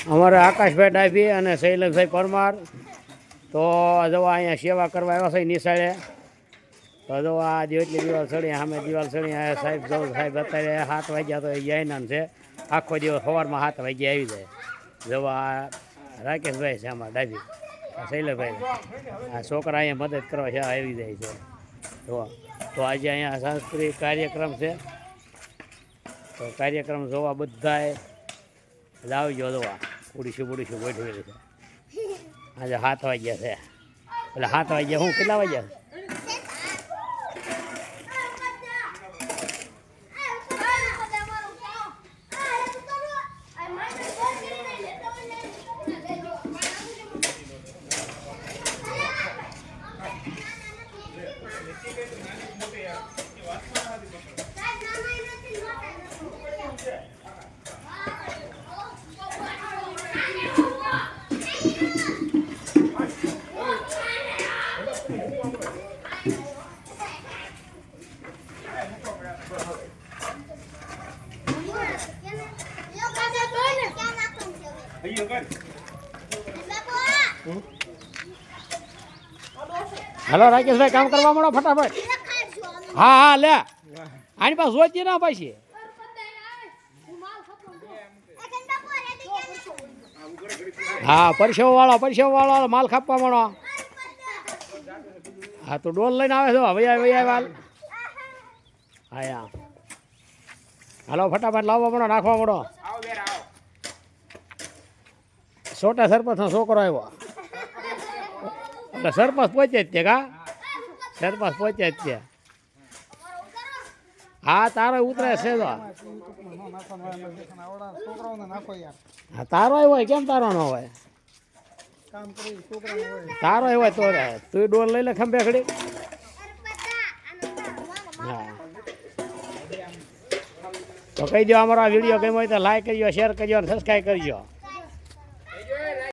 અમારે આકાશભાઈ ડાભી અને શૈલેષભાઈ પરમાર તો જો અહીંયા સેવા કરવા આવ્યા છે નિશાળે. તો જો આ જેટલી દિવાલ ચડી સામે દિવાલ ચડી સાહેબ જો સાહેબ અત્યારે 7 વાગ્યા તો જૈનાન છે. આખો દિવસ સવારમાં 7 વાગ્યા આવી જાય. જો આ રાકેશભાઈ છે આમાં ડાભી, શૈલેષભાઈ આ છોકરા અહીંયા મદદ કરવા છે આવી જાય છે. તો આજે અહીંયા સાંસ્કૃતિક કાર્યક્રમ છે. તો કાર્યક્રમ જોવા બધાએ લાવજો. જોવા ઉડીશું ગોઠવેલી છે. આજે 7 વાગ્યા છે. એટલે 7 વાગ્યા હું કેટલા વાગ્યા? હલો રાકેશભાઈ, કામ કરવા મળો ફટાફટ. હા લે આની પાસે જોઈતી ના પાછી. હા પરસેવો વાળો માલ ખાપવા મળો. હા તો ડોલ લઈને આવે છો વૈયા વાલ. હા યા હાલો ફટાફટ લાવવા મળો, નાખવા મળો. છોટા સરપંચનો છોકરો આવ્યો. એટલે સરપંચ પહોંચે જ છે કા? સરપંચ પહોંચે જ છે. હા તારો ઉતરે છે તો. હા તારો હોય કેમ તારો ન હોય? તારો હોય તો તું ડોલ લઈ લે ખંભે ખડી. હા તો કહી દો અમારો આ વિડીયો ગમ્યો હોય તો લાઈક કરજો, શેર કરજો અને સબસ્ક્રાઈબ કરજો.